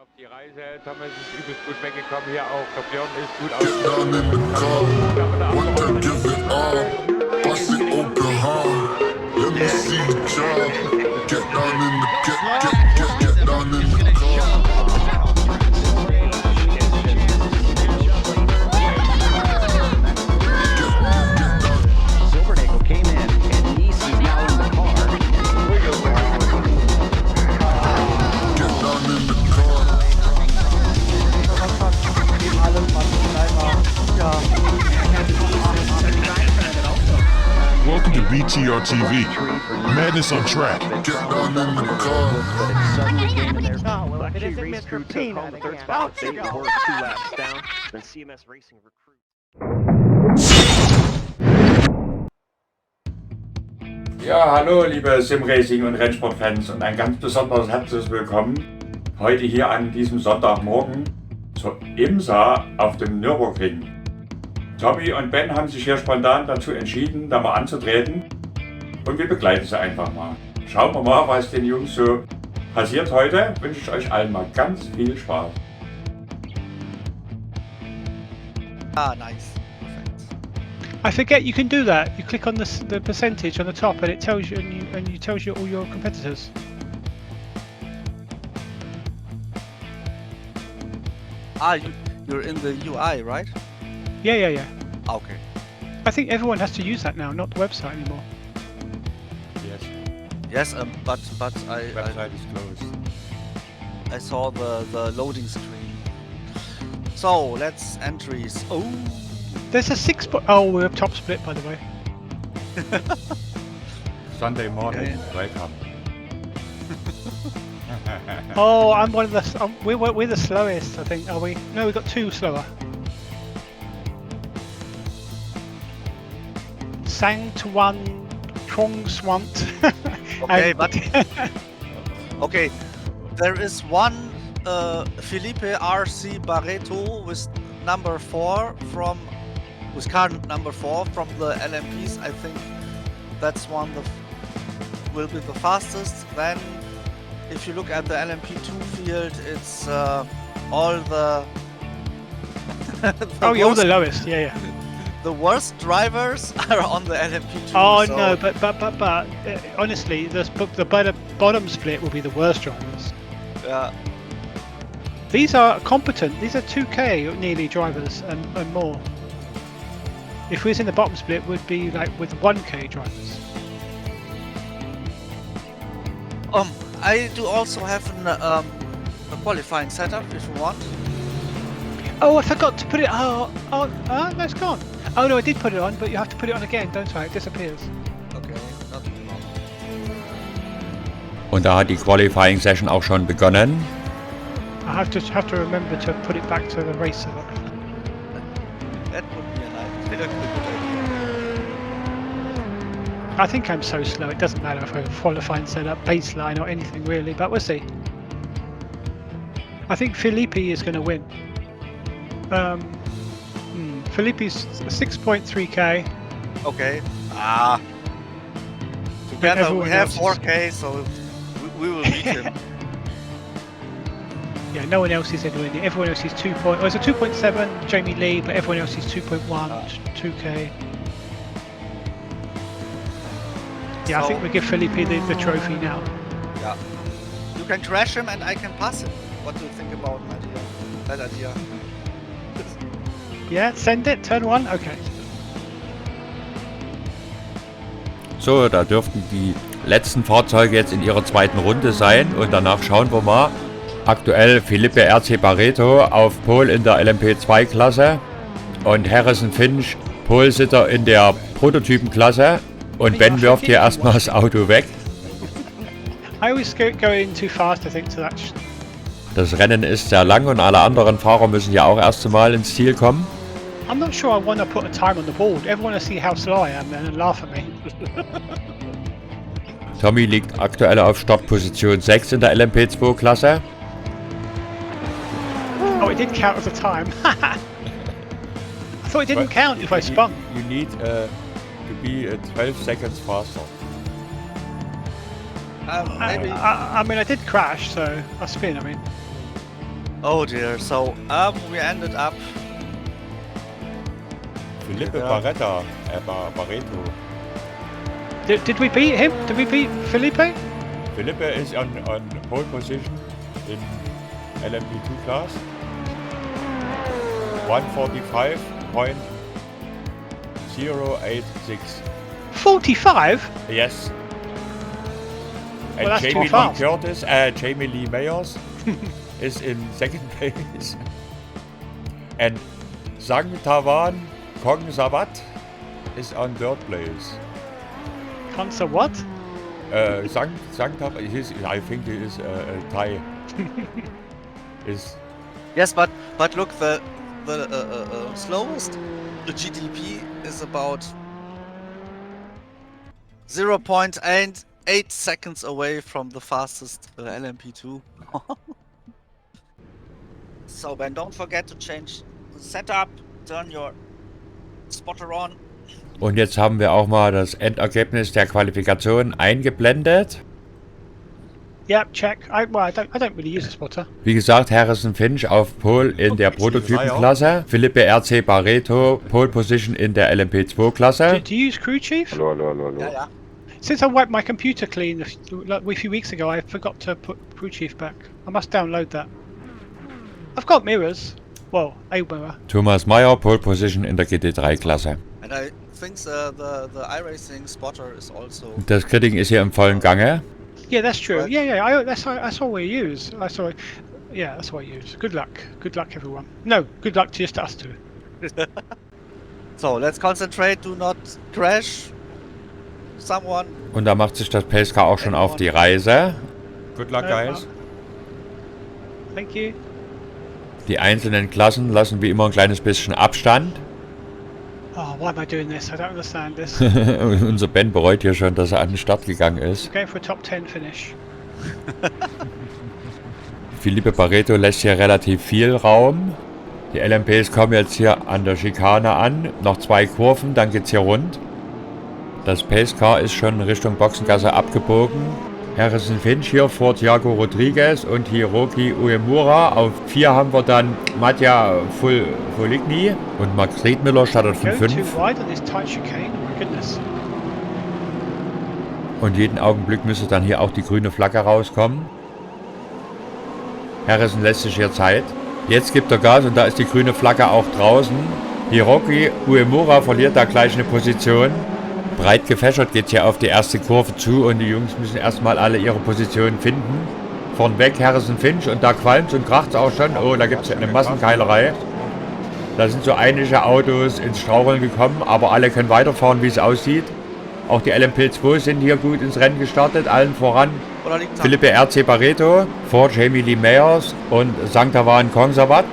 Auf die Reise, Thomas ist übelst gut weggekommen, hier auch. Der Björn ist gut ausgekommen. Silvernagle came in, and Nice is now in the car. Welcome to BTR TV. Madness on track. Actually, race crew took home the third spot with Dayton Horse 2 laps down. Then CMS Racing recruit. Ja, hallo liebe Simracing und Rennsportfans und ein ganz besonderes herzliches Willkommen heute hier an diesem Sonntagmorgen zur IMSA auf dem Nürburgring. Tommy und Ben haben sich hier spontan dazu entschieden, da mal anzutreten und wir begleiten sie einfach mal. Schauen wir mal, was den Jungs so passiert heute. Wünsche ich euch allen mal ganz viel Spaß. Ah, nice. Perfect. I forget you can do that. You click on the percentage on the top, and it tells you and you tells you all your competitors. Ah, you're in the UI, right? Yeah. Ah, okay. I think everyone has to use that now, not the website anymore. Yes, Yes, but I website is closed. I saw the loading screen. So let's entries. Oh, There's a oh, we're top split, by the way. Sunday morning, welcome. Oh, I'm one of the. We're the slowest, I think. Are we? No, we got two slower. Sang to one, Trong Swant. okay, but okay. There is one Felipe RC Barreto with number 4 with car number 4 from the LMPs. I think that's one that will be the fastest. Then, if you look at the LMP2 field, it's all the Oh, you're the lowest. Yeah. the worst drivers are on the LMP2. Oh so no, but honestly, the bottom split will be the worst drivers. yeah. These are competent. These are 2K nearly drivers and more. If we was in the bottom split, would be like with 1K drivers. I do also have a qualifying setup if you want. Oh, I forgot to put it. No, it's gone. Oh no, I did put it on, but you have to put it on again, don't I? It disappears. Okay, not a problem. Und da hat die Qualifying Session auch schon begonnen. I have to remember to put it back to the race setup. That would be a good idea. I think I'm so slow. It doesn't matter if I have a qualifying setup, baseline, or anything really. But we'll see. I think Felipe is going to win. Felipe's 6.3K. Okay. Together we everyone have else is- 4K, so we will beat him. Yeah, no one else is anywhere near. Everyone else is 2. It's a 2.7, Jamie Lee, but everyone else is 2.1, 2K. Yeah, I So- think we give Felipe the trophy now. Yeah. You can crash him and I can pass him. What do you think about that idea? Yeah, send it, turn 1, okay. So, da dürften die letzten Fahrzeuge jetzt in ihrer zweiten Runde sein und danach schauen wir mal. Aktuell Felipe RC Barreto auf Pole in der LMP2-Klasse und Harrison Finch Pole-Sitter in der Prototypenklasse und Ben wirft hier erstmal das Auto weg. I always go in too fast, I think, to that. Das Rennen ist sehr lang und alle anderen Fahrer müssen ja auch erst einmal ins Ziel kommen. I'm not sure I want to put a time on the board. Everyone will see how slow I am and laugh at me. Tommy liegt aktuell auf Startposition 6 in der LMP2-Klasse. Oh, it did count as a time. I thought it didn't count if I spun. You need to be 12 seconds faster. Maybe. I mean, I did crash, so I spin, I mean. Oh dear. So we ended up. Felipe Ja. Barreto. Did we beat him? Did we beat Felipe? Felipe is on pole position in LMP2 class. 145.086. 45? Yes. Well, And that's too Jamie Lee fast. Curtis, Jamie Lee Mayers is in second place. And Sang Tavan Kong Sabat is on third place. Consa what? Sang Tavan, I think he is Thai. Is Yes, but look, the slowest GDP is about 0.8 seconds away from the fastest LMP2. So Ben, don't forget to change the setup, turn your spotter on. Und jetzt haben wir auch mal das Endergebnis der Qualifikation eingeblendet. Yep, check. I don't really use a spotter. Wie gesagt, Harrison Finch auf Pole in der Prototypenklasse. Philippe RC Barreto, Pole Position in der LMP2-Klasse. Do you use Crew Chief? Yeah, yeah. Since I wiped my computer clean a few weeks ago, I forgot to put Crew Chief back. I must download that. I've got mirrors. Well, a mirror. Thomas Meyer, Pole Position in der GT3-Klasse. And I think the iRacing spotter is also. Das Kriting ist hier im vollen Gange. Yeah, that's true. Right. Yeah. That's all we use. That's what I use. Good luck. Good luck, everyone. No, good luck to just us two. So let's concentrate. Do not crash someone. Und da macht sich das Pacecar auch schon auf die Reise. Good luck, guys. Thank you. Die einzelnen Klassen lassen wie immer ein kleines bisschen Abstand. Oh, why am I doing this? I don't understand this. Und unser Ben bereut hier schon, dass er an den Start gegangen ist. Going for a top 10 finish. Felipe Barreto lässt hier relativ viel Raum. Die LMPs kommen jetzt hier an der Schikane an. Noch 2 Kurven, dann geht's hier rund. Das Pacecar ist schon Richtung Boxengasse abgebogen. Harrison Finch hier vor Thiago Rodriguez und Hiroki Uemura. Auf 4 haben wir dann Mattia Foligny und Max Riedmüller startet von Going too 5. wide on this tight chicane. My goodness. Und jeden Augenblick müsste dann hier auch die grüne Flagge rauskommen. Harrison lässt sich hier Zeit. Jetzt gibt er Gas und da ist die grüne Flagge auch draußen. Hiroki Uemura verliert da gleich eine Position. Breit gefächert geht hier auf die erste Kurve zu und die Jungs müssen erstmal alle ihre Positionen finden. Vornweg Harrison Finch und da qualmt und kracht auch schon. Oh, da gibt es eine Massenkeilerei. Da sind so einige Autos ins Straucheln gekommen, aber alle können weiterfahren, wie es aussieht. Auch die LMP2 sind hier gut ins Rennen gestartet, allen voran Oder liegt Philippe RC Barreto vor Jamie Lee Mayers und Sang Tavan Kong Sabat.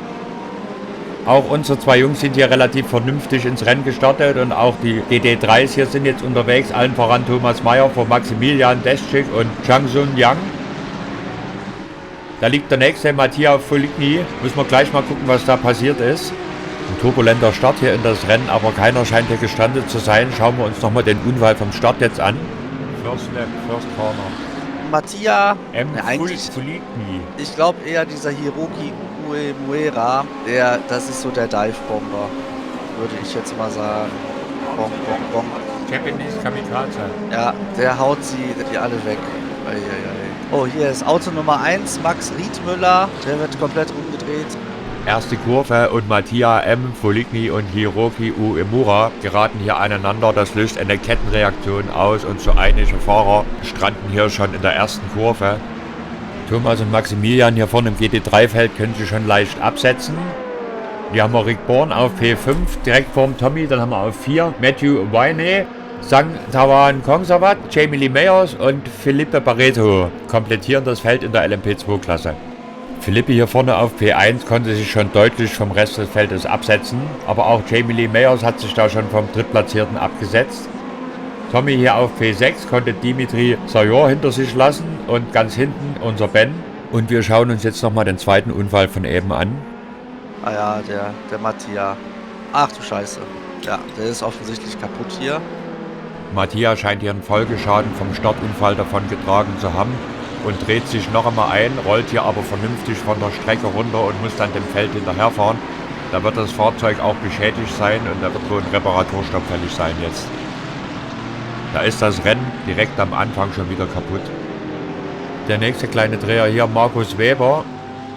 Auch unsere 2 Jungs sind hier relativ vernünftig ins Rennen gestartet und auch die GT3s hier sind jetzt unterwegs, allen voran Thomas Meyer vor Maximilian Deschik und Chang Sun Yang. Da liegt der nächste, Mattia Foligny. Müssen wir gleich mal gucken, was da passiert ist. Ein turbulenter Start hier in das Rennen, aber keiner scheint hier gestrandet zu sein. Schauen wir uns nochmal den Unfall vom Start jetzt an. First Lap, First Corner. Mattia. M. Ja, eigentlich, Foligny. ich glaube eher dieser Hiroki Uemura, das ist so der Dive-Bomber, würde ich jetzt mal sagen. Bom, bom, bom. Japanese Kamikaze. Ja, der haut die alle weg. Eieiei. Oh, hier ist Auto Nummer 1, Max Riedmüller, der wird komplett umgedreht. Erste Kurve und Mattia M. Foligny und Hiroki Uemura geraten hier aneinander. Das löst eine Kettenreaktion aus und so einige Fahrer stranden hier schon in der ersten Kurve. Thomas und Maximilian hier vorne im GT3-Feld können sie schon leicht absetzen. Hier haben wir Rick Bourne auf P5, direkt vorm Tommy. Dann haben wir auf 4 Matthew Winey, Sang Tavan Kong Sabat, Jamie Lee Mayers und Felipe Barreto komplettieren das Feld in der LMP2-Klasse. Felipe hier vorne auf P1 konnte sich schon deutlich vom Rest des Feldes absetzen, aber auch Jamie Lee Mayers hat sich da schon vom Drittplatzierten abgesetzt. Tommy hier auf P6 konnte Dimitri Sajor hinter sich lassen und ganz hinten unser Ben. Und wir schauen uns jetzt nochmal den zweiten Unfall von eben an. Ah ja, der Mattia. Ach du Scheiße. Ja, der ist offensichtlich kaputt hier. Mattia scheint hier einen Folgeschaden vom Startunfall davon getragen zu haben. und dreht sich noch einmal ein, rollt hier aber vernünftig von der Strecke runter und muss dann dem Feld hinterherfahren. Da wird das Fahrzeug auch beschädigt sein und da wird wohl ein Reparaturstopp fällig sein jetzt. Da ist das Rennen direkt am Anfang schon wieder kaputt. Der nächste kleine Dreher hier, Markus Weber.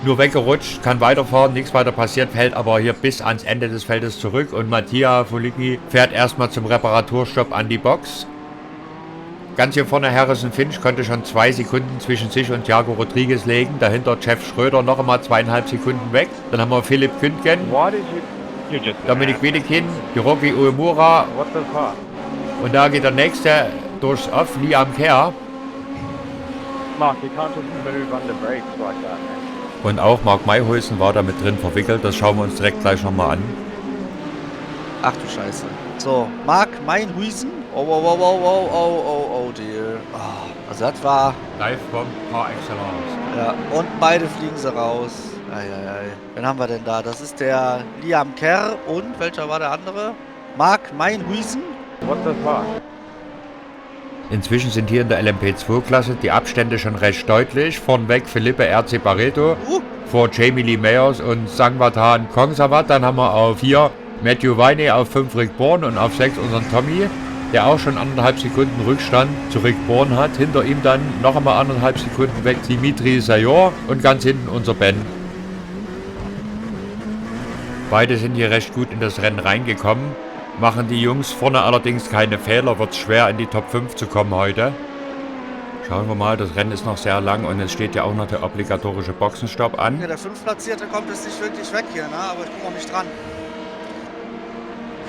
Nur weggerutscht, kann weiterfahren, nichts weiter passiert, fällt aber hier bis ans Ende des Feldes zurück und Mattia Foligny fährt erstmal zum Reparaturstopp an die Box. Ganz hier vorne Harrison Finch konnte schon 2 Sekunden zwischen sich und Thiago Rodriguez legen. Dahinter Jeff Schröder noch einmal 2,5 Sekunden weg. Dann haben wir Philipp Kündgen, Dominik Wiedekind, Hiroki Uemura. Und da geht der nächste durchs Off, Liam Kerr. Und auch Mark Mayhuisen war da mit drin verwickelt. Das schauen wir uns direkt gleich nochmal an. Ach du Scheiße. So, Mark Mayhuisen. Oh dear. Oh, also das war... Live-Bomb par excellence. Ja, und beide fliegen sie raus. Eieiei. Wen haben wir denn da? Das ist der Liam Kerr und, welcher war der andere? Mark Mayhuisen. Inzwischen sind hier in der LMP2-Klasse die Abstände schon recht deutlich. Vornweg Felipe RC Barreto, vor Jamie Lee Mayers und Sangwatan Kongsavat. Dann haben wir auf 4 Matthew Viney, auf 5 Rick Bourne und auf 6 unseren Tommy, der auch schon 1,5 Sekunden Rückstand zu Rick Bourne hat. Hinter ihm dann noch einmal 1,5 Sekunden weg Dimitri Sayor und ganz hinten unser Ben. Beide sind hier recht gut in das Rennen reingekommen. Machen die Jungs vorne allerdings keine Fehler, wird es schwer in die Top 5 zu kommen heute. Schauen wir mal, das Rennen ist noch sehr lang und es steht ja auch noch der obligatorische Boxenstopp an. Ja, der 5. Platzierte kommt jetzt nicht wirklich weg hier, ne? Aber ich komme auch nicht dran.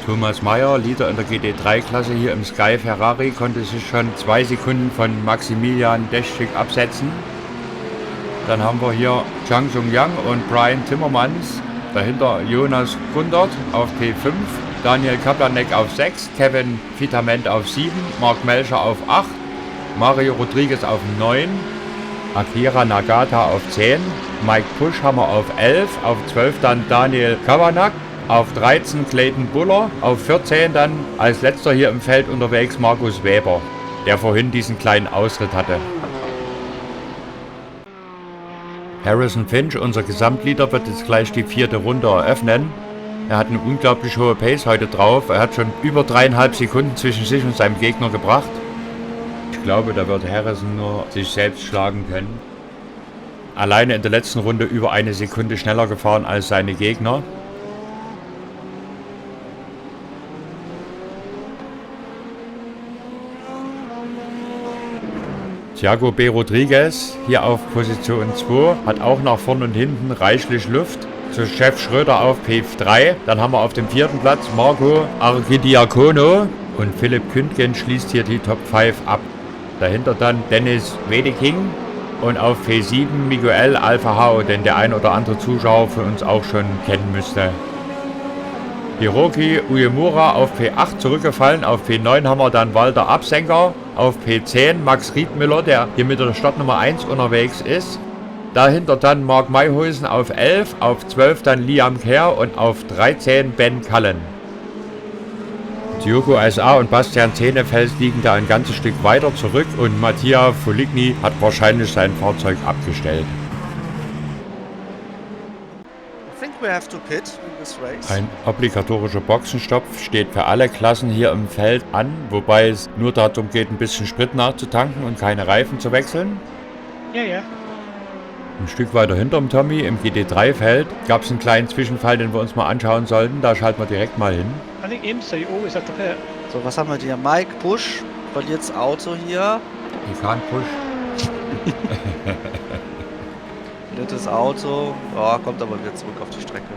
Thomas Meyer, Leader in der GT3-Klasse hier im Sky Ferrari, konnte sich schon 2 Sekunden von Maximilian Deschik absetzen. Dann haben wir hier Zhang Zhongyang und Brian Timmermans. Dahinter Jonas Gundert auf P5, Daniel Kaplanek auf 6, Kevin Fitament auf 7, Mark Melcher auf 8, Mario Rodriguez auf 9, Akira Nagata auf 10, Mike Pusch haben wir auf 11, auf 12 dann Daniel Kawanak, auf 13 Clayton Buller, auf 14 dann als letzter hier im Feld unterwegs Markus Weber, der vorhin diesen kleinen Ausritt hatte. Harrison Finch, unser Gesamtleader, wird jetzt gleich die 4. Runde eröffnen. Er hat eine unglaublich hohe Pace heute drauf. Er hat schon über 3,5 Sekunden zwischen sich und seinem Gegner gebracht. Ich glaube, da wird Harrison nur sich selbst schlagen können. Alleine in der letzten Runde über 1 Sekunde schneller gefahren als seine Gegner. Thiago B. Rodriguez hier auf Position 2, hat auch nach vorn und hinten reichlich Luft. Zu Chef Schröder auf P3. Dann haben wir auf dem 4. Platz Marco Archidiakono und Philipp Kündgen schließt hier die Top 5 ab. Dahinter dann Dennis Wedeking und auf P7 Miguel Alfahao, den der ein oder andere Zuschauer von uns auch schon kennen müsste. Hiroki Uemura auf P8 zurückgefallen, auf P9 haben wir dann Walter Absenker, auf P10 Max Riedmüller, der hier mit der Startnummer 1 unterwegs ist. Dahinter dann Mark Mayhuisen auf 11, auf 12 dann Liam Kerr und auf 13 Ben Cullen. Diogo SA und Bastian Zähnefels liegen da ein ganzes Stück weiter zurück und Mattia Foligny hat wahrscheinlich sein Fahrzeug abgestellt. We have to pit in this race. Ein obligatorischer Boxenstopp steht für alle Klassen hier im Feld an, wobei es nur darum geht, ein bisschen Sprit nachzutanken und keine Reifen zu wechseln. Yeah, yeah. Ein Stück weiter hinterm Tommy im GT3-Feld gab es einen kleinen Zwischenfall, den wir uns mal anschauen sollten. Da schalten wir direkt mal hin. I think IMSA, you always have to pit. So, was haben wir hier? Mike Pusch verliert das Auto hier. Ich kann Push. Drittes Auto. Ja, kommt aber wieder zurück auf die Strecke.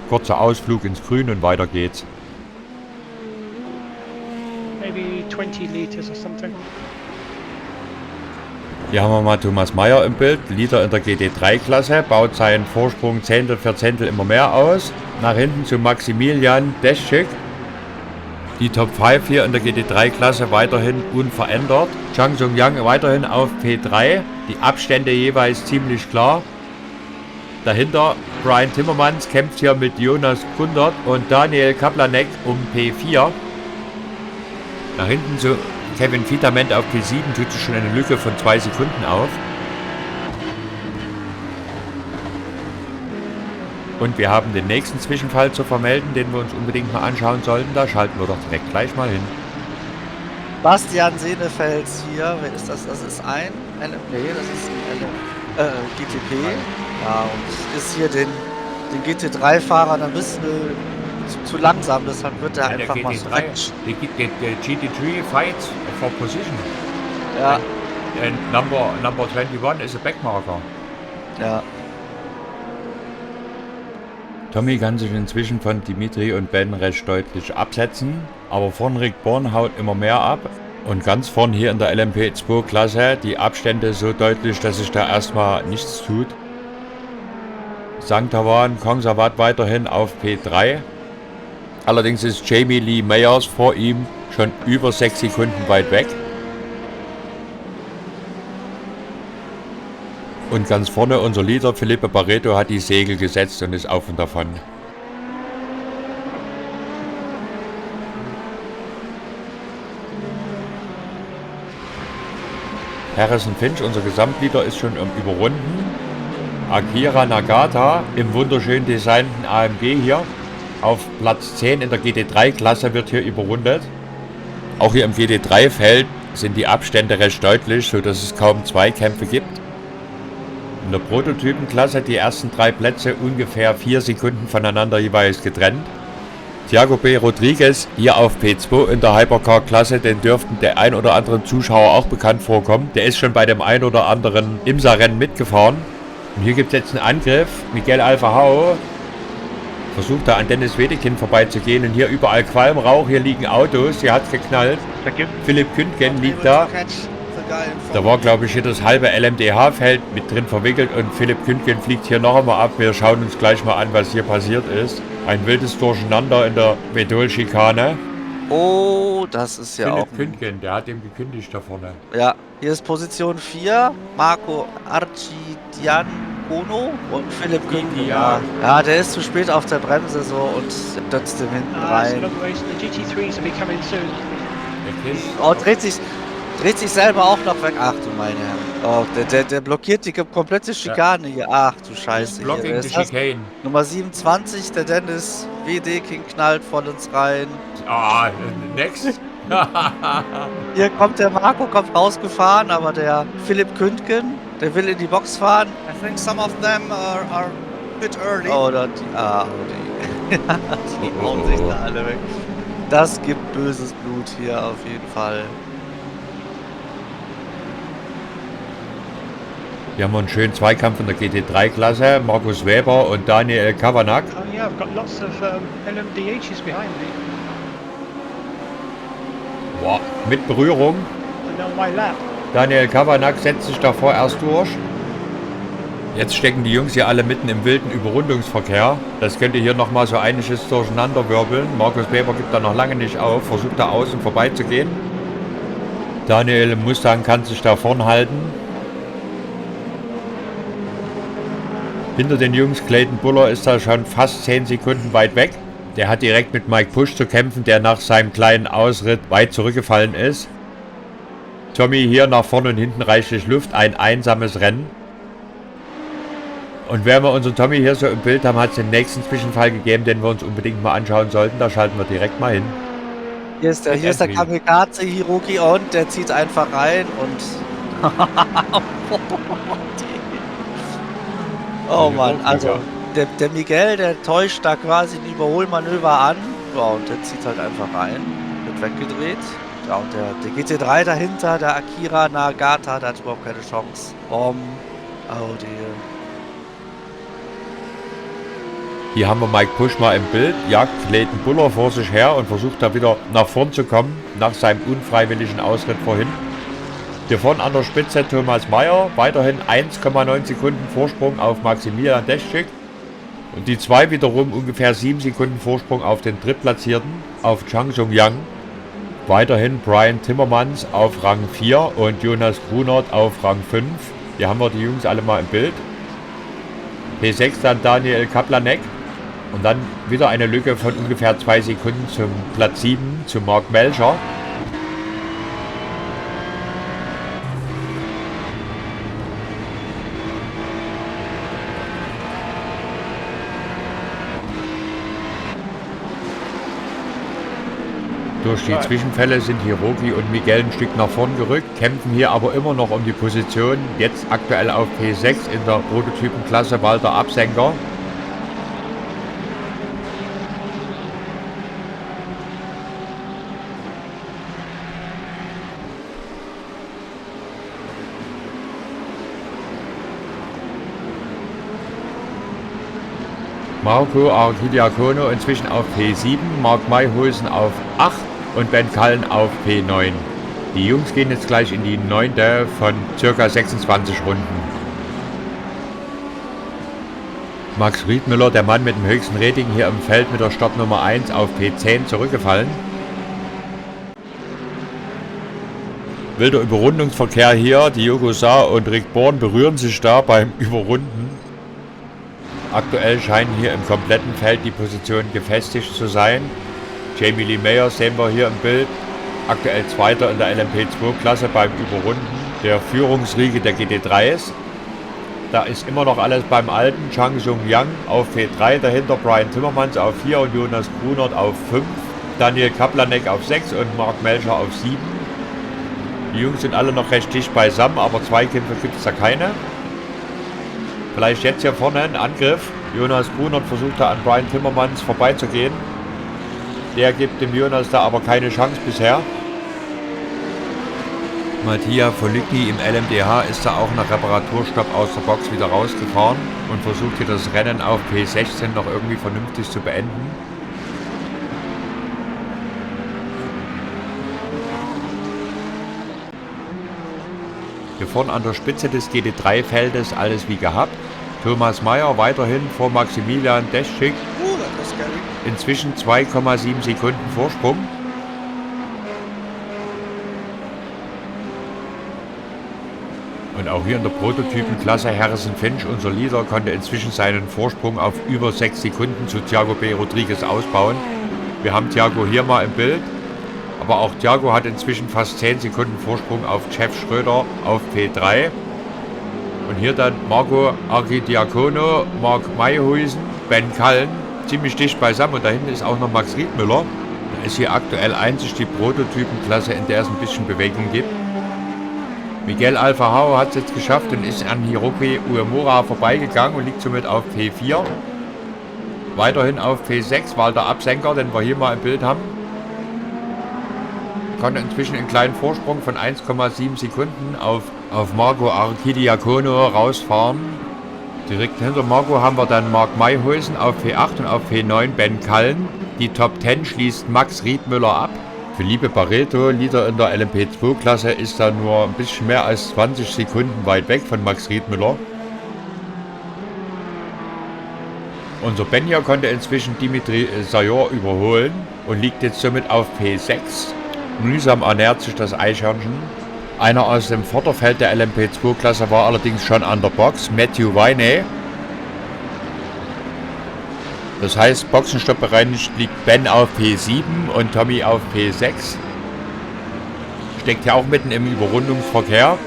Kurzer Ausflug ins Grün und weiter geht's. Maybe 20 liters or something. Hier haben wir mal Thomas Meyer im Bild, Leader in der GT3-Klasse, baut seinen Vorsprung Zehntel für Zehntel immer mehr aus. Nach hinten zu Maximilian Deschik. Die Top 5 hier in der GT3-Klasse weiterhin unverändert. Zhang Zhongyang weiterhin auf P3. Die Abstände jeweils ziemlich klar. Dahinter Brian Timmermans kämpft hier mit Jonas Gundert und Daniel Kaplanek um P4. Nach hinten zu Kevin Fitament auf P7 tut sich schon eine Lücke von 2 Sekunden auf. Und wir haben den nächsten Zwischenfall zu vermelden, den wir uns unbedingt mal anschauen sollten. Da schalten wir doch direkt gleich mal hin. Bastian Senefels hier, wer ist das? Das ist ein LMP, das ist ein GTP. Ja, und ist hier den GT3-Fahrern ein bisschen zu langsam, deshalb wird er einfach mal so weg. Der GT3 fights for position. Ja, And number 21 is a backmarker. ja. Tommy kann sich inzwischen von Dimitri und Ben recht deutlich absetzen, aber vorn Rick Born haut immer mehr ab. Und ganz vorn hier in der LMP2-Klasse die Abstände so deutlich, dass sich da erstmal nichts tut. St. Tavan Kongsavat weiterhin auf P3. Allerdings ist Jamie Lee Mayers vor ihm schon über 6 Sekunden weit weg. Und ganz vorne unser Leader Felipe Barreto hat die Segel gesetzt und ist auf und davon. Harrison Finch, unser Gesamtleader, ist schon am Überrunden. Akira Nagata im wunderschön designten AMG hier auf Platz 10 in der GT3-Klasse wird hier überrundet. Auch hier im GT3-Feld sind die Abstände recht deutlich, sodass es kaum Zweikämpfe gibt. In der Prototypenklasse die ersten 3 Plätze ungefähr 4 Sekunden voneinander jeweils getrennt. Thiago B. Rodriguez hier auf P2 in der Hypercar-Klasse, den dürften der ein oder anderen Zuschauer auch bekannt vorkommen. Der ist schon bei dem ein oder anderen IMSA-Rennen mitgefahren. Und hier gibt es jetzt einen Angriff. Miguel Alfahau versucht da an Dennis Wedekind vorbeizugehen. Und hier überall Qualmrauch, hier liegen Autos, hier hat es geknallt. Philipp Kündgen liegt da. Da war, glaube ich, hier das halbe LMDH-Feld mit drin verwickelt und Philipp Kündgen fliegt hier noch einmal ab. Wir schauen uns gleich mal an, was hier passiert ist. Ein wildes Durcheinander in der Vedol-Schikane. Oh, das ist ja auch... Philipp Kündgen, der hat ihm gekündigt da vorne. Ja, hier ist Position 4, Marco Arcidiacono und Philipp Kündgen. Ja, der ist zu spät auf der Bremse so und dotzt ihm hinten It's a rein. long race. The GT3s will be coming soon. Der Kiss. Oh, dreht sich selber auch noch weg. Ach du meine Herren. Oh, der blockiert die komplette Schikane hier. Ach du Scheiße. Hier. Blocking the Das heißt, chicane. Nummer 27, der Dennis Wedekind knallt voll uns rein. Ah, next. Hier kommt der Marco, kommt rausgefahren, aber der Philipp Kündgen, der will in die Box fahren. I think some of them are a bit early. Oder die hauen sich da alle weg. Das gibt böses Blut hier auf jeden Fall. Hier haben wir einen schönen Zweikampf in der GT3-Klasse. Markus Weber und Daniel Kavanak. Oh yeah, I've got lots of LMDHs behind me. Wow. Mit Berührung. And on my lap. Daniel Kavanak setzt sich davor erst durch. Jetzt stecken die Jungs hier alle mitten im wilden Überrundungsverkehr. Das könnte hier nochmal so einiges durcheinander wirbeln. Markus Weber gibt da noch lange nicht auf, versucht da außen vorbeizugehen. Daniel Mustang kann sich da vorn halten. Hinter den Jungs, Clayton Buller ist da schon fast 10 Sekunden weit weg. Der hat direkt mit Mike Pusch zu kämpfen, der nach seinem kleinen Ausritt weit zurückgefallen ist. Tommy hier nach vorne und hinten reichlich Luft, ein einsames Rennen. Und während wir unseren Tommy hier so im Bild haben, hat es den nächsten Zwischenfall gegeben, den wir uns unbedingt mal anschauen sollten. Da schalten wir direkt mal hin. Hier ist der Kamikaze Hiroki und der zieht einfach rein und... Oh Mann, also der Miguel, der täuscht da quasi ein Überholmanöver an. Ja, und der zieht halt einfach rein, wird weggedreht. Ja, und der GT3 dahinter, der Akira Nagata, der hat überhaupt keine Chance. Oh dear. Hier haben wir Mike Pusch mal im Bild, jagt Clayton Buller vor sich her und versucht da wieder nach vorn zu kommen, nach seinem unfreiwilligen Ausritt vorhin. Hier vorne an der Spitze Thomas Meyer, weiterhin 1,9 Sekunden Vorsprung auf Maximilian Deschik. Und die zwei wiederum ungefähr 7 Sekunden Vorsprung auf den Drittplatzierten, auf Chang Sung Yang. Weiterhin Brian Timmermans auf Rang 4 und Jonas Grunert auf Rang 5. Hier haben wir die Jungs alle mal im Bild. P6 dann Daniel Kaplanek. Und dann wieder eine Lücke von ungefähr 2 Sekunden zum Platz 7, zu Mark Melcher. Durch die Zwischenfälle sind Hiroki und Miguel ein Stück nach vorn gerückt, kämpfen hier aber immer noch um die Position. Jetzt aktuell auf P6 in der Prototypenklasse Walter Absenker. Marco Archidiakono inzwischen auf P7, Mark Mayhusen auf 8 und Ben Cullen auf P9. Die Jungs gehen jetzt gleich in die 9. von ca. 26 Runden. Max Riedmüller, der Mann mit dem höchsten Rating hier im Feld mit der Startnummer 1 auf P10 zurückgefallen. Wilder Überrundungsverkehr hier, Diogo Saar und Rick Born berühren sich da beim Überrunden. Aktuell scheinen hier im kompletten Feld die Positionen gefestigt zu sein. Jamie Lee Mayer sehen wir hier im Bild. Aktuell Zweiter in der LMP2-Klasse beim Überrunden der Führungsriege der GT3s. Da ist immer noch alles beim Alten. Chang Sung Yang auf P3, dahinter Brian Timmermans auf 4 und Jonas Grunert auf 5. Daniel Kaplanek auf 6 und Mark Melcher auf 7. Die Jungs sind alle noch recht dicht beisammen, aber Zweikämpfe gibt es da keine. Vielleicht jetzt hier vorne ein Angriff. Jonas Grunert versucht da an Brian Timmermans vorbeizugehen. Der gibt dem Jonas da aber keine Chance bisher. Mattia Foligny im LMDH ist da auch nach Reparaturstopp aus der Box wieder rausgefahren und versucht hier das Rennen auf P16 noch irgendwie vernünftig zu beenden. Hier vorne an der Spitze des GT3-Feldes alles wie gehabt. Thomas Meyer weiterhin vor Maximilian Deschik. Inzwischen 2,7 Sekunden Vorsprung. Und auch hier in der Prototypenklasse Harrison Finch, unser Leader, konnte inzwischen seinen Vorsprung auf über 6 Sekunden zu Thiago B. Rodriguez ausbauen. Wir haben Thiago hier mal im Bild. Aber auch Thiago hat inzwischen fast 10 Sekunden Vorsprung auf Jeff Schröder auf P3. Und hier dann Marco Archidiakono, Mark Mayhuisen, Ben Cullen, ziemlich dicht beisammen. Und da hinten ist auch noch Max Riedmüller. Da ist hier aktuell einzig die Prototypenklasse, in der es ein bisschen Bewegung gibt. Miguel Alfajao hat es jetzt geschafft und ist an Hiroki Uemura vorbeigegangen und liegt somit auf P4. Weiterhin auf P6 Walter Absenker, den wir hier mal im Bild haben. Konnte inzwischen einen kleinen Vorsprung von 1,7 Sekunden auf Marco Archidiakono rausfahren. Direkt hinter Marco haben wir dann Mark Mayhuisen auf P8 und auf P9 Ben Cullen. Die Top 10 schließt Max Riedmüller ab. Felipe Barreto, Leader in der LMP2-Klasse, ist da nur ein bisschen mehr als 20 Sekunden weit weg von Max Riedmüller. Unser Ben hier konnte inzwischen Dimitri Sajor überholen und liegt jetzt somit auf P6. Mühsam ernährt sich das Eichhörnchen. Einer aus dem Vorderfeld der LMP2-Klasse war allerdings schon an der Box, Matthew Winey. Das heißt, Boxenstopp bereinigt liegt Ben auf P7 und Tommy auf P6. Steckt ja auch mitten im Überrundungsverkehr.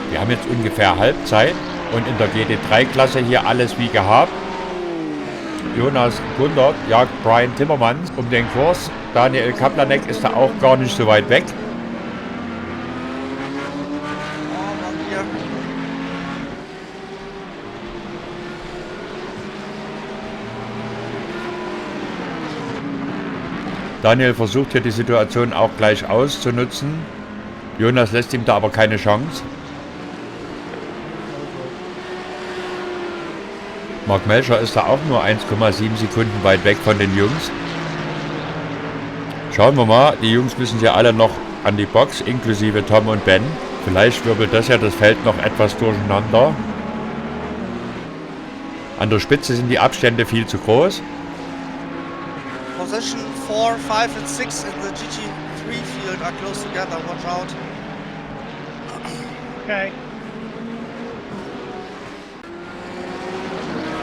Wir haben jetzt ungefähr Halbzeit und in der GT3-Klasse hier alles wie gehabt. Jonas Gundert jagt Brian Timmermans um den Kurs. Daniel Kaplanek ist da auch gar nicht so weit weg. Daniel versucht hier die Situation auch gleich auszunutzen. Jonas lässt ihm da aber keine Chance. Mark Melcher ist da auch nur 1,7 Sekunden weit weg von den Jungs. Schauen wir mal, die Jungs müssen ja alle noch an die Box, inklusive Tom und Ben. Vielleicht wirbelt das ja das Feld noch etwas durcheinander. An der Spitze sind die Abstände viel zu groß. Position 4, 5 and 6 in the GT3 field are close together, watch out. Okay.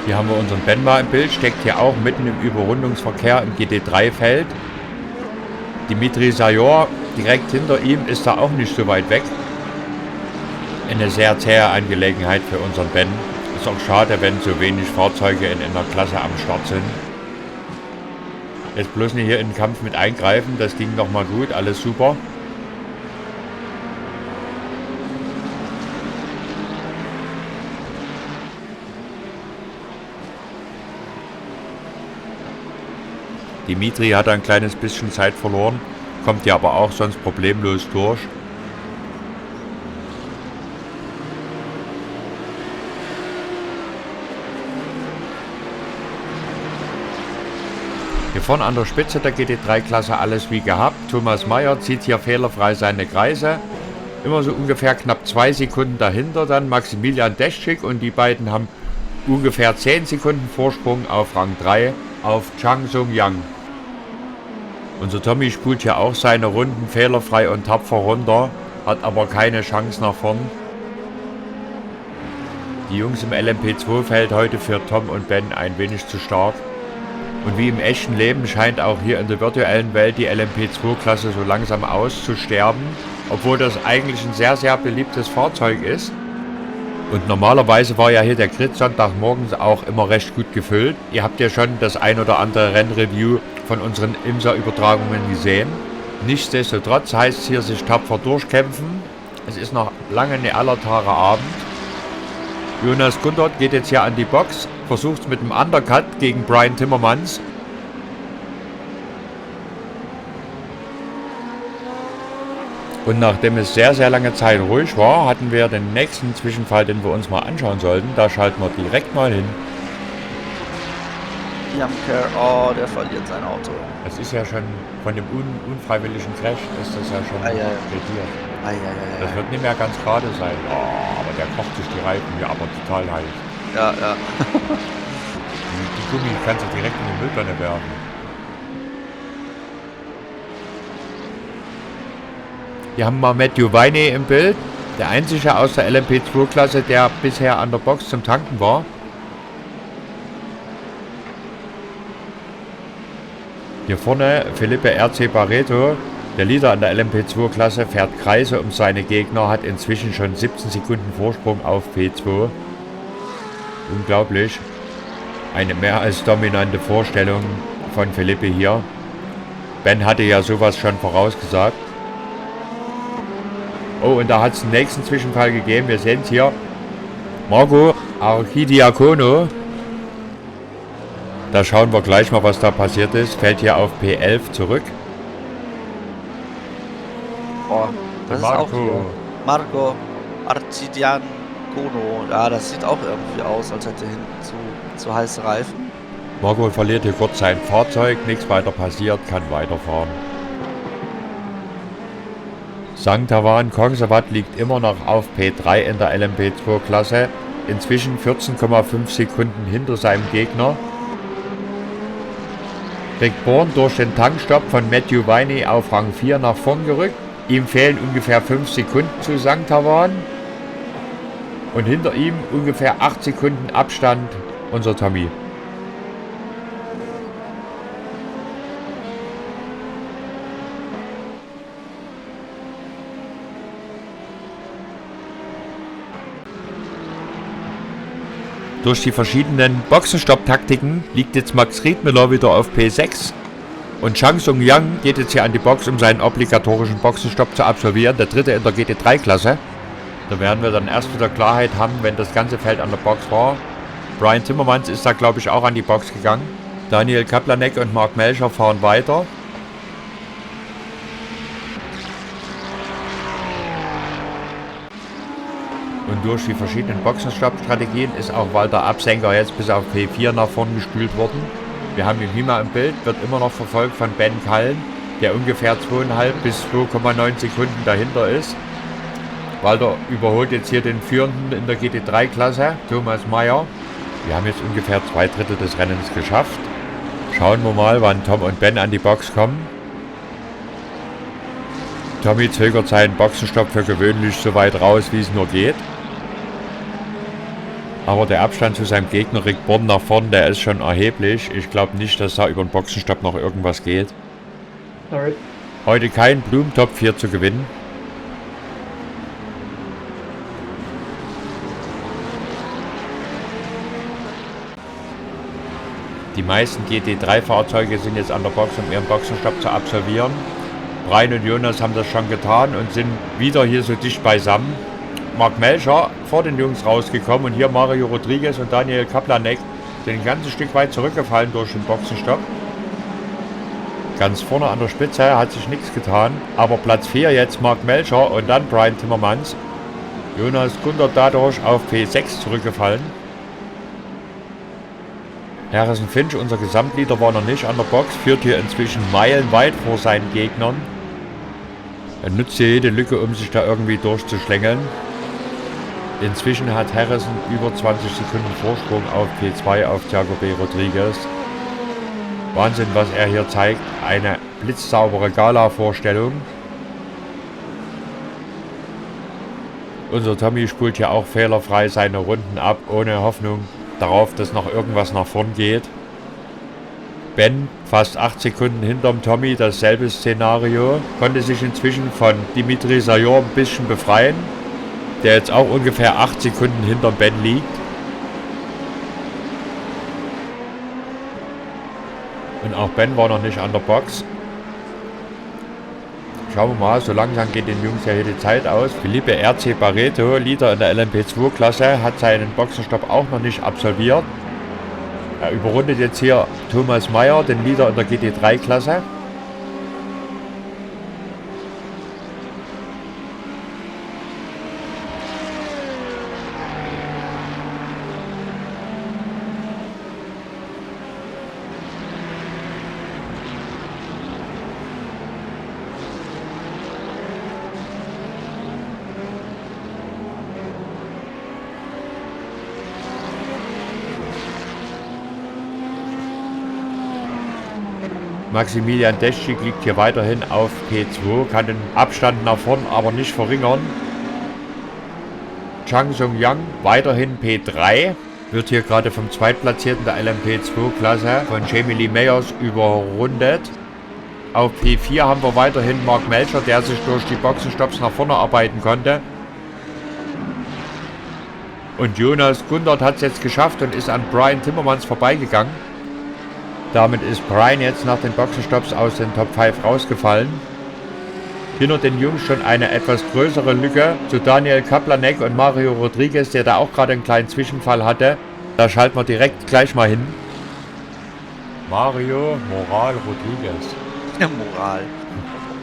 Hier haben wir unseren Ben mal im Bild, steckt hier auch mitten im Überrundungsverkehr im GT3-Feld. Dimitri Sajor direkt hinter ihm ist da auch nicht so weit weg. Eine sehr zähe Angelegenheit für unseren Ben. Ist auch schade, wenn so wenig Fahrzeuge in einer Klasse am Start sind. Jetzt bloß nicht hier in den Kampf mit eingreifen, das ging nochmal gut, alles super. Dimitri hat ein kleines bisschen Zeit verloren, kommt ja aber auch sonst problemlos durch. Hier vorne an der Spitze der GT3-Klasse alles wie gehabt. Thomas Meyer zieht hier fehlerfrei seine Kreise. Immer so ungefähr knapp 2 Sekunden dahinter dann Maximilian Deschik und die beiden haben ungefähr 10 Sekunden Vorsprung auf Rang 3 auf Chang Sung-Yang. Unser Tommy spult hier auch seine Runden fehlerfrei und tapfer runter, hat aber keine Chance nach vorn. Die Jungs im LMP2-Feld heute für Tom und Ben ein wenig zu stark. Und wie im echten Leben scheint auch hier in der virtuellen Welt die LMP2-Klasse so langsam auszusterben, obwohl das eigentlich ein sehr, sehr beliebtes Fahrzeug ist. Und normalerweise war ja hier der Grid Sonntagmorgens auch immer recht gut gefüllt. Ihr habt ja schon das ein oder andere Rennreview von unseren IMSA-Übertragungen gesehen. Nichtsdestotrotz heißt es hier sich tapfer durchkämpfen. Es ist noch lange ein allertager Abend. Jonas Gundert geht jetzt hier an die Box, versucht es mit einem Undercut gegen Brian Timmermans. Und nachdem es sehr, sehr lange Zeit ruhig war, hatten wir den nächsten Zwischenfall, den wir uns mal anschauen sollten. Da schalten wir direkt mal hin. Jamker, oh, der verliert sein Auto. Es ist ja schon von dem unfreiwilligen Crash, ist das ja schon plädiert. Das wird nicht mehr ganz gerade sein. Oh, aber der kocht sich die Reifen hier aber total heiß. Ja. Die Gummi kannst du direkt in die Mülltonne werfen. Hier haben wir Matthew Viney im Bild. Der einzige aus der LMP2-Klasse, der bisher an der Box zum Tanken war. Hier vorne Felipe RC Barreto, der Leader an der LMP2-Klasse, fährt Kreise um seine Gegner, hat inzwischen schon 17 Sekunden Vorsprung auf P2. Unglaublich. Eine mehr als dominante Vorstellung von Felipe hier. Ben hatte ja sowas schon vorausgesagt. Oh, und da hat es den nächsten Zwischenfall gegeben. Wir sehen es hier. Marco Archidiakono. Da schauen wir gleich mal, was da passiert ist. Fällt hier auf P11 zurück. Oh, das ist auch hier. Marco Archidiakono. Ja, das sieht auch irgendwie aus, als hätte er hinten zu heiße Reifen. Marco verliert hier kurz sein Fahrzeug. Nichts weiter passiert, kann weiterfahren. St. Tavan Kongsavat liegt immer noch auf P3 in der LMP2-Klasse. Inzwischen 14,5 Sekunden hinter seinem Gegner. Rick Bourne durch den Tankstopp von Matthew Viney auf Rang 4 nach vorn gerückt. Ihm fehlen ungefähr 5 Sekunden zu St. Tavan. Und hinter ihm ungefähr 8 Sekunden Abstand unser Tommy. Durch die verschiedenen Boxenstopp-Taktiken liegt jetzt Max Riedmüller wieder auf P6 und Chang Sung-Yang geht jetzt hier an die Box, um seinen obligatorischen Boxenstopp zu absolvieren, der dritte in der GT3-Klasse. Da werden wir dann erst wieder Klarheit haben, wenn das ganze Feld an der Box war. Brian Timmermans ist da, glaube ich, auch an die Box gegangen. Daniel Kaplanek und Mark Melcher fahren weiter. Und durch die verschiedenen Boxenstopp-Strategien ist auch Walter Absenker jetzt bis auf P4 nach vorn gespült worden. Wir haben ihn Hima im Bild, wird immer noch verfolgt von Ben Kallen, der ungefähr 2,5 bis 2,9 Sekunden dahinter ist. Walter überholt jetzt hier den Führenden in der GT3-Klasse, Thomas Meyer. Wir haben jetzt ungefähr 2/3 des Rennens geschafft. Schauen wir mal, wann Tom und Ben an die Box kommen. Tommy zögert seinen Boxenstopp für gewöhnlich so weit raus, wie es nur geht. Aber der Abstand zu seinem Gegner Rick Bourne nach vorn, der ist schon erheblich. Ich glaube nicht, dass da über den Boxenstopp noch irgendwas geht. Sorry. Heute kein Blumentopf hier zu gewinnen. Die meisten GT3-Fahrzeuge sind jetzt an der Box, um ihren Boxenstopp zu absolvieren. Brian und Jonas haben das schon getan und sind wieder hier so dicht beisammen. Mark Melcher vor den Jungs rausgekommen und hier Mario Rodriguez und Daniel Kaplanek sind ein ganzes Stück weit zurückgefallen durch den Boxenstopp. Ganz vorne an der Spitze hat sich nichts getan, aber Platz 4 jetzt Mark Melcher und dann Brian Timmermans. Jonas Gundert dadurch auf P6 zurückgefallen. Harrison Finch, unser Gesamtleader, war noch nicht an der Box, führt hier inzwischen meilenweit vor seinen Gegnern. Er nutzt hier jede Lücke, um sich da irgendwie durchzuschlängeln. Inzwischen hat Harrison über 20 Sekunden Vorsprung auf P2 auf Thiago B. Rodriguez. Wahnsinn, was er hier zeigt. Eine blitzsaubere Gala-Vorstellung. Unser Tommy spult hier auch fehlerfrei seine Runden ab, ohne Hoffnung darauf, dass noch irgendwas nach vorn geht. Ben, fast 8 Sekunden hinterm Tommy, dasselbe Szenario. Konnte sich inzwischen von Dimitri Sajor ein bisschen befreien, der jetzt auch ungefähr 8 Sekunden hinterm Ben liegt. Und auch Ben war noch nicht an der Box. Schauen wir mal, so langsam geht den Jungs ja hier die Zeit aus. Felipe RC Barreto, Leader in der LMP2-Klasse, hat seinen Boxenstopp auch noch nicht absolviert. Er überrundet jetzt hier Thomas Meyer, den Leader in der GT3-Klasse. Maximilian Deschik liegt hier weiterhin auf P2, kann den Abstand nach vorn aber nicht verringern. Chang Sung-Yang weiterhin P3, wird hier gerade vom Zweitplatzierten der LMP2-Klasse von Jamie Lee Mayers überrundet. Auf P4 haben wir weiterhin Mark Melcher, der sich durch die Boxenstopps nach vorne arbeiten konnte. Und Jonas Gundert hat es jetzt geschafft und ist an Brian Timmermans vorbeigegangen. Damit ist Brian jetzt nach den Boxenstopps aus den Top 5 rausgefallen. Hinter den Jungs schon eine etwas größere Lücke zu Daniel Kaplanek und Mario Rodriguez, der da auch gerade einen kleinen Zwischenfall hatte. Da schalten wir direkt gleich mal hin. Mario Moral Rodriguez. Moral.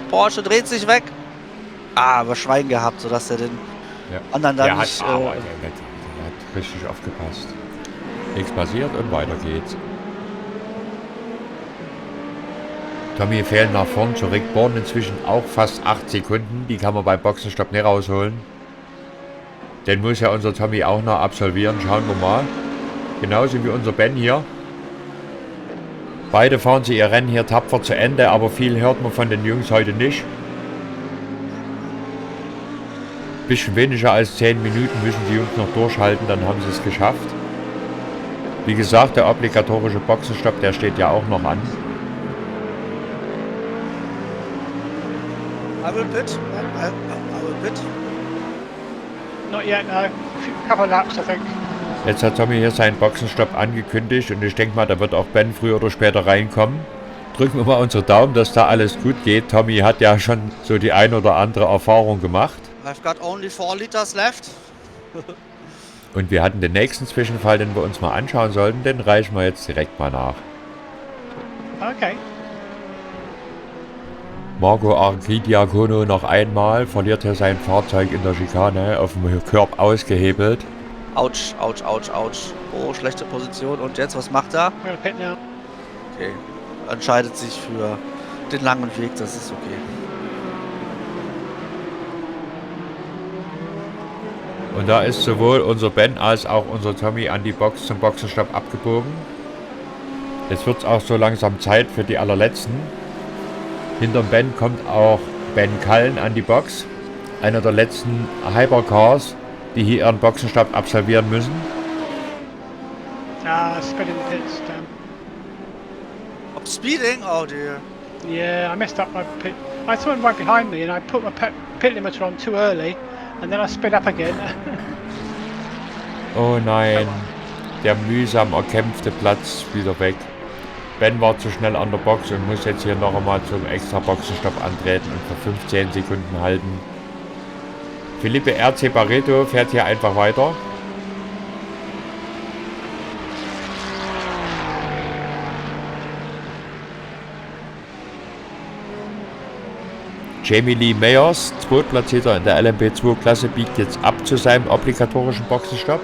Porsche dreht sich weg. Ah, aber Schwein gehabt, sodass er den anderen dann nicht... der hat richtig aufgepasst. Nichts passiert und weiter geht's. Tommy fehlen nach vorn zu Rick Bourne inzwischen auch fast 8 Sekunden. Die kann man beim Boxenstopp nicht rausholen. Den muss ja unser Tommy auch noch absolvieren. Schauen wir mal. Genauso wie unser Ben hier. Beide fahren sie ihr Rennen hier tapfer zu Ende, aber viel hört man von den Jungs heute nicht. Bisschen weniger als 10 Minuten müssen die Jungs noch durchhalten, dann haben sie es geschafft. Wie gesagt, der obligatorische Boxenstopp, der steht ja auch noch an. I will pit. I will pit. Not yet, no. A couple of laps, I think. Jetzt hat Tommy hier seinen Boxenstopp angekündigt und ich denke mal, da wird auch Ben früher oder später reinkommen. Drücken wir mal unsere Daumen, dass da alles gut geht. Tommy hat ja schon so die ein oder andere Erfahrung gemacht. I've got only 4 liters left. Und wir hatten den nächsten Zwischenfall, den wir uns mal anschauen sollten. Den reichen wir jetzt direkt mal nach. Okay. Marco Archidiakono noch einmal, verliert hier sein Fahrzeug in der Schikane, auf dem Curb ausgehebelt. Autsch, ouch, ouch, ouch. Oh, schlechte Position. Und jetzt, was macht er? We're gonna pit now. Okay. Entscheidet sich für den langen Weg, das ist okay. Und da ist sowohl unser Ben als auch unser Tommy an die Box zum Boxenstopp abgebogen. Jetzt wird es auch so langsam Zeit für die allerletzten. Hinterm Ben kommt auch Ben Cullen an die Box. Einer der letzten Hypercars, die hier ihren Boxenstopp absolvieren müssen. Sped in the pits, damn. I'm speeding? Oh dear. Yeah, I messed up my pit. I saw him right behind me and I put my pit limiter on too early and then I sped up again. Oh nein, der mühsam erkämpfte Platz wieder weg. Ben war zu schnell an der Box und muss jetzt hier noch einmal zum extra Boxenstopp antreten und für 15 Sekunden halten. Felipe RC Barreto fährt hier einfach weiter. Jamie Lee Mayers, Zweitplatzierter in der LMP2-Klasse, biegt jetzt ab zu seinem obligatorischen Boxenstopp.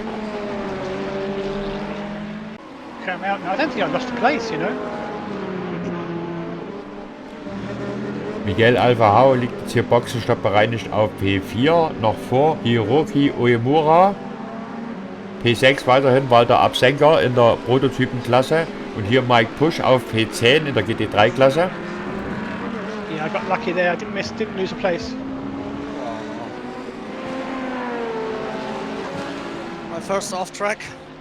Come out now. I don't think I lost a place, you know. Miguel Alvahao liegt jetzt hier Boxenstopp bereinigt auf P4, noch vor Hiroki Uemura. P6 weiterhin Walter Absenker in der Prototypenklasse und hier Mike Pusch auf P10 in der GT3-Klasse. Yeah, I got lucky there. I didn't lose a place. My first off track.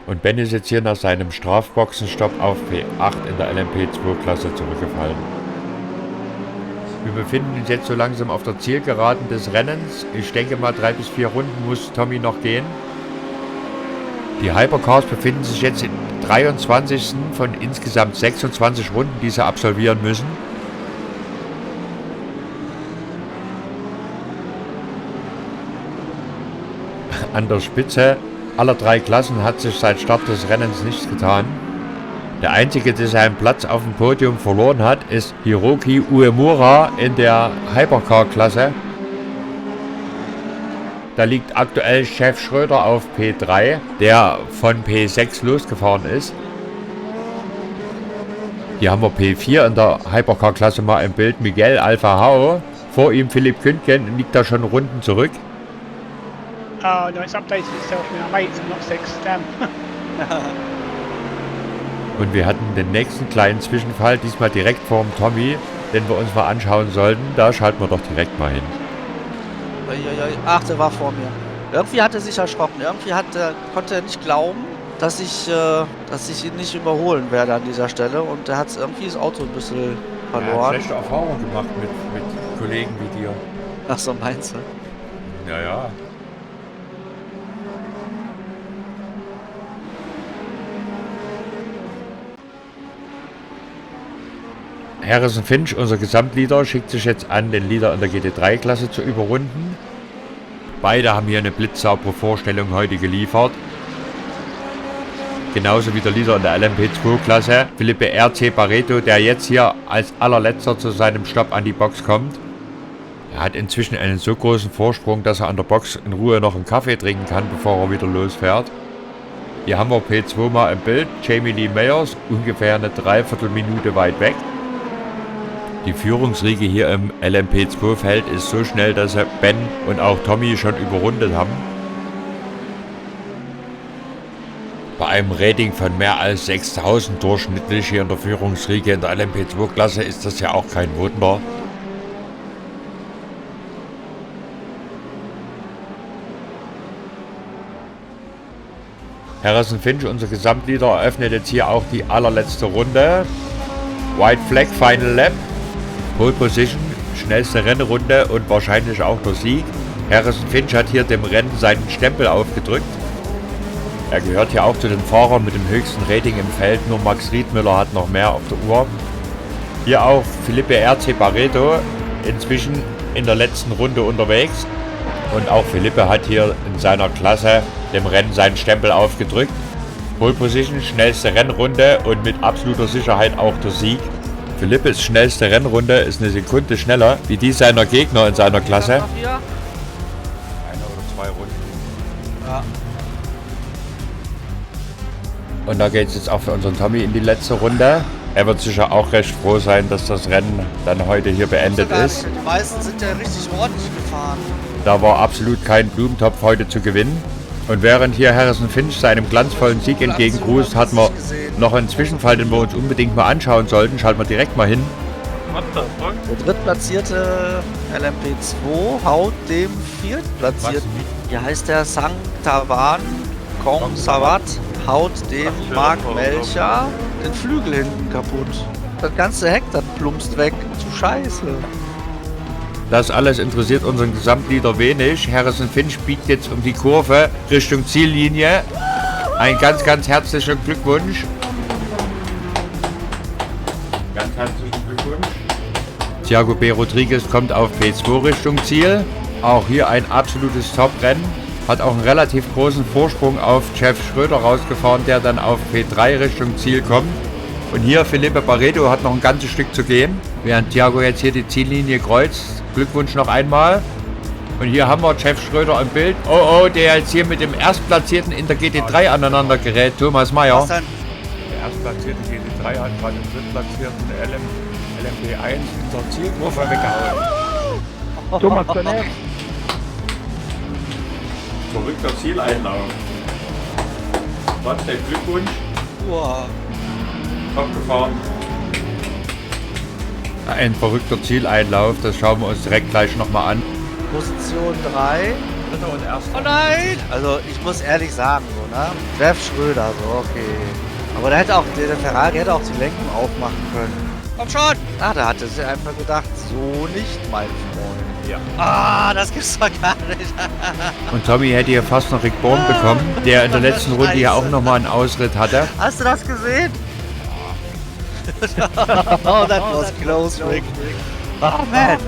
Und Ben ist jetzt hier nach seinem Strafboxenstopp auf P8 in der LMP2-Klasse zurückgefallen. Wir befinden uns jetzt so langsam auf der Zielgeraden des Rennens. Ich denke mal 3 bis 4 Runden muss Tommy noch gehen. Die Hypercars befinden sich jetzt im 23. von insgesamt 26 Runden, die sie absolvieren müssen. An der Spitze aller 3 Klassen hat sich seit Start des Rennens nichts getan. Der einzige, der seinen Platz auf dem Podium verloren hat, ist Hiroki Uemura in der Hypercar-Klasse. Da liegt aktuell Chef Schröder auf P3, der von P6 losgefahren ist. Hier haben wir P4 in der Hypercar-Klasse mal im Bild. Miguel Alvahao. Vor ihm Philipp Kündgen, liegt da schon Runden zurück. Oh no, it's updated itself. I'm 8 and not 6. Damn. Und wir hatten den nächsten kleinen Zwischenfall, diesmal direkt vorm Tommy, den wir uns mal anschauen sollten. Da schalten wir doch direkt mal hin. Ach, der war vor mir. Irgendwie hat er sich erschrocken. Irgendwie konnte er nicht glauben, dass ich ihn nicht überholen werde an dieser Stelle. Und er hat irgendwie das Auto ein bisschen verloren. Er hat schlechte Erfahrungen gemacht mit Kollegen wie dir. Ach so, meinst du? Ja, ja. Harrison Finch, unser Gesamtleader, schickt sich jetzt an, den Leader in der GT3-Klasse zu überrunden. Beide haben hier eine blitzsaubere Vorstellung heute geliefert. Genauso wie der Leader in der LMP2-Klasse, Felipe RC Barreto, der jetzt hier als allerletzter zu seinem Stopp an die Box kommt. Er hat inzwischen einen so großen Vorsprung, dass er an der Box in Ruhe noch einen Kaffee trinken kann, bevor er wieder losfährt. Hier haben wir P2 mal im Bild, Jamie Lee Mayers, ungefähr eine Dreiviertelminute weit weg. Die Führungsriege hier im LMP2-Feld ist so schnell, dass Ben und auch Tommy schon überrundet haben. Bei einem Rating von mehr als 6000 durchschnittlich hier in der Führungsriege in der LMP2-Klasse ist das ja auch kein Wunder. Harrison Finch, unser Gesamtleader, eröffnet jetzt hier auch die allerletzte Runde. White Flag, Final Lap. Pole Position, schnellste Rennrunde und wahrscheinlich auch der Sieg. Harrison Finch hat hier dem Rennen seinen Stempel aufgedrückt. Er gehört hier auch zu den Fahrern mit dem höchsten Rating im Feld, nur Max Riedmüller hat noch mehr auf der Uhr. Hier auch Felipe RC Barreto, inzwischen in der letzten Runde unterwegs. Und auch Felipe hat hier in seiner Klasse dem Rennen seinen Stempel aufgedrückt. Pole Position, schnellste Rennrunde und mit absoluter Sicherheit auch der Sieg. Felipes schnellste Rennrunde ist eine Sekunde schneller wie die seiner Gegner in seiner Klasse. Eine oder 2 Runden. Ja. Und da geht es jetzt auch für unseren Tommy in die letzte Runde. Er wird sicher auch recht froh sein, dass das Rennen dann heute hier beendet ist. Die meisten sind ja richtig ordentlich gefahren. Da war absolut kein Blumentopf heute zu gewinnen. Und während hier Harrison Finch seinem glanzvollen Sieg entgegengrüßt, hatten wir noch einen Zwischenfall, den wir uns unbedingt mal anschauen sollten. Schalten wir direkt mal hin. Der drittplatzierte LMP2 haut dem viertplatzierten, wie heißt der, Sangtavan Kong Sawat, haut dem Mark Melcher den Flügel hinten kaputt. Das ganze Heck, das plumpst weg. Zu scheiße. Das alles interessiert unseren Gesamtleader wenig. Harrison Finch biegt jetzt um die Kurve Richtung Ziellinie. Ein ganz, ganz herzlichen Glückwunsch. ganz herzlichen Glückwunsch. Thiago B. Rodriguez kommt auf P2 Richtung Ziel. Auch hier ein absolutes Top-Rennen. Hat auch einen relativ großen Vorsprung auf Jeff Schröder rausgefahren, der dann auf P3 Richtung Ziel kommt. Und hier Felipe Barreto hat noch ein ganzes Stück zu gehen, während Thiago jetzt hier die Ziellinie kreuzt. Glückwunsch noch einmal. Und hier haben wir Jeff Schröder im Bild. Oh, der jetzt hier mit dem Erstplatzierten in der GT3 aneinander gerät, Thomas Meyer. Was denn? Der Erstplatzierte GT3 hat gerade den drittplatzierten LMP1 in der Zielkurve weggehauen. Thomas Bennett. Verrückter Zieleinlauf. Trotzdem Glückwunsch. Wow. Top gefahren. Ein verrückter Zieleinlauf, das schauen wir uns direkt gleich nochmal an. Position 3. Dritter und erster. Oh nein! Also ich muss ehrlich sagen, so, ne? Jeff Schröder, so okay. Aber der Ferrari hätte auch die Lenkung aufmachen können. Komm schon! Ah, da hatte sie einfach gedacht, so nicht, mein Freund. Ja. Ah, das gibt's doch gar nicht. Und Tommy hätte hier fast noch Rick Bourne bekommen, der in der letzten Runde ja auch nochmal einen Ausritt hatte. Hast du das gesehen? Oh, that was close, Rick. Oh man.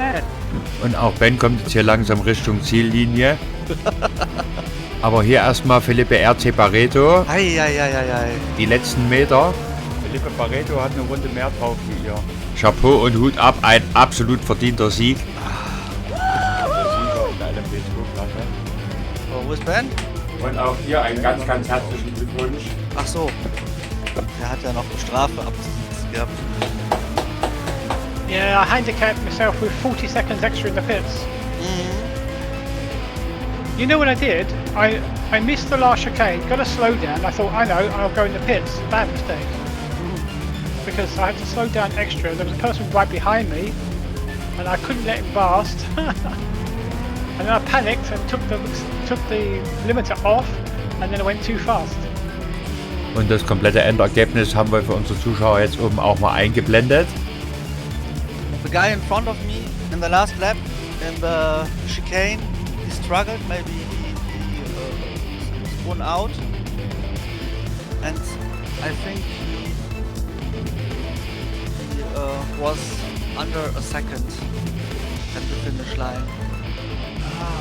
Und auch Ben kommt jetzt hier langsam Richtung Ziellinie. Aber hier erstmal Felipe RC Barreto. Ei. Die letzten Meter. Felipe Barreto hat eine Runde mehr drauf wie ihr. Chapeau und Hut ab, ein absolut verdienter Sieg. Der Sieger in der LMP2-Klasse. Oh, wo ist Ben? Und auch hier einen ganz, ganz herzlichen Glückwunsch. Ach so. Der hat ja noch eine Strafe abzusitzen gehabt. Yeah, I handicapped myself with 40 seconds extra in the pits. You know what I did? I missed the last chicane, got a slow down. I thought, I know, I'll go in the pits. Bad mistake. Because I had to slow down extra. There was a person right behind me, and I couldn't let him blast. And then I panicked and took the limiter off, and then I went too fast. Und das komplette Endergebnis haben wir für unsere Zuschauer jetzt oben auch mal eingeblendet. The guy in front of me in the last lap in the chicane, he struggled, maybe he spun out, and I think he was under a second at the finish line.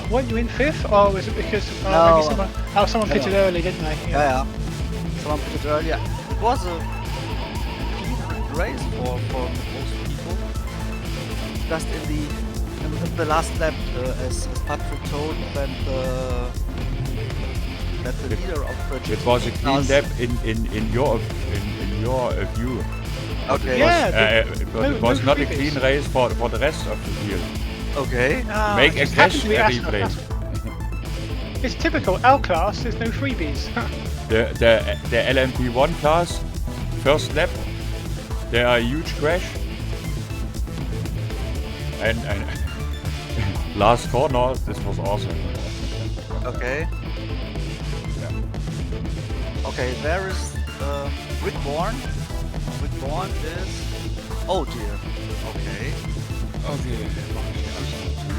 Weren't you in fifth, or was it because No. maybe someone pitted early, didn't they? Yeah. Someone pitted earlier. It was a clean race for most people. Just in the last lap, as Patrick told, that the leader of the It was a clean lap in your view. Okay. Yeah. It was not a clean race for the rest of the field. Okay. Make a Just crash happened to be every Aston. place. It's typical L class. There's no freebies. The LMP1 class, first lap, there are huge crash. And last corner, this was awesome. Okay. Okay, there is Rick Bourne. Rick Bourne is... Oh dear. Okay. Okay, mach ich die Ausnahme zu.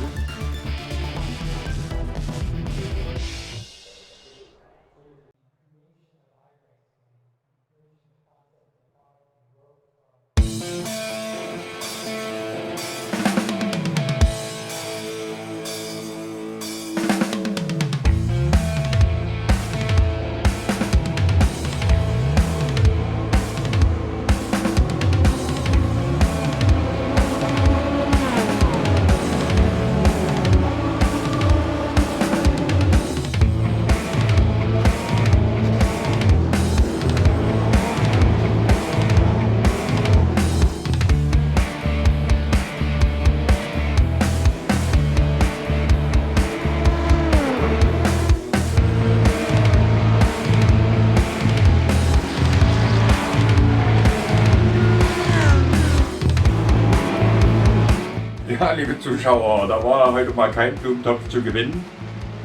Ja, liebe Zuschauer, da war heute mal kein Blumentopf zu gewinnen.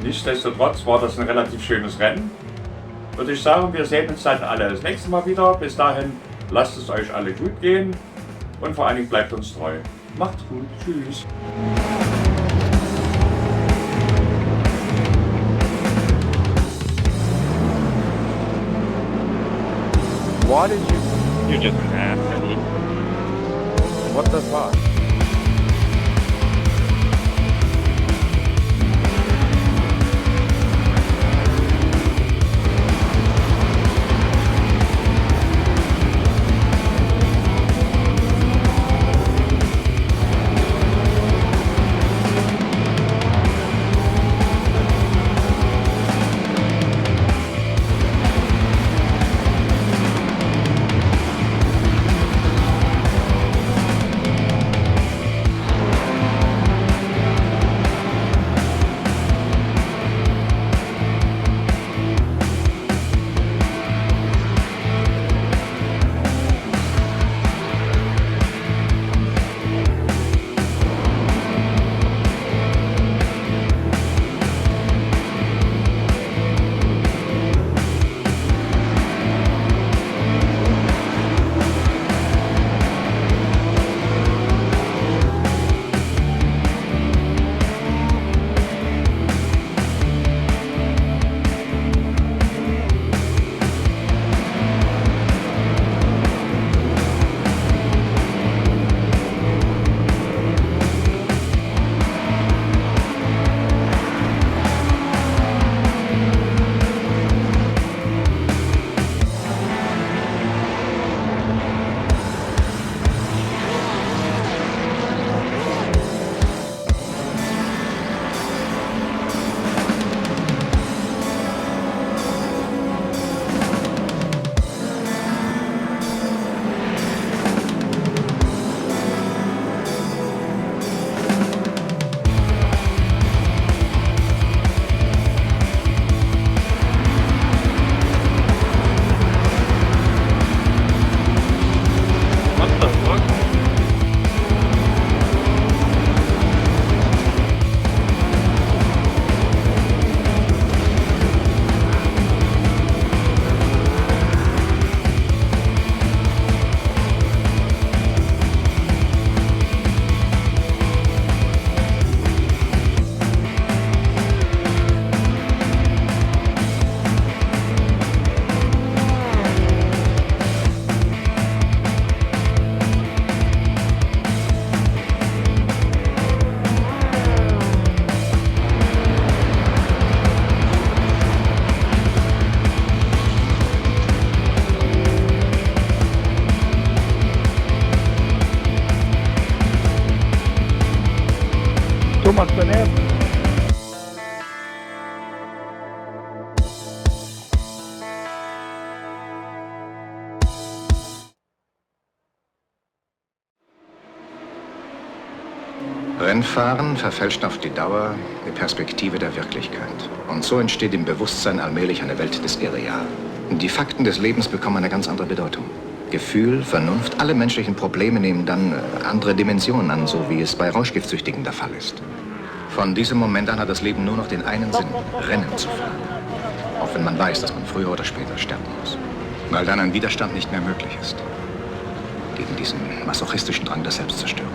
Nichtsdestotrotz war das ein relativ schönes Rennen. Würde ich sagen, wir sehen uns dann alle das nächste Mal wieder. Bis dahin, lasst es euch alle gut gehen und vor allen Dingen bleibt uns treu. Macht's gut, tschüss. You're just an ass, Eddie. Aber das war's. Thomas Bernard. Rennfahren verfälscht auf die Dauer die Perspektive der Wirklichkeit. Und so entsteht im Bewusstsein allmählich eine Welt des Irreal. Die Fakten des Lebens bekommen eine ganz andere Bedeutung. Gefühl, Vernunft, alle menschlichen Probleme nehmen dann andere Dimensionen an, so wie es bei Rauschgiftsüchtigen der Fall ist. Von diesem Moment an hat das Leben nur noch den einen Sinn, Rennen zu fahren. Auch wenn man weiß, dass man früher oder später sterben muss. Weil dann ein Widerstand nicht mehr möglich ist. Gegen diesen masochistischen Drang der Selbstzerstörung.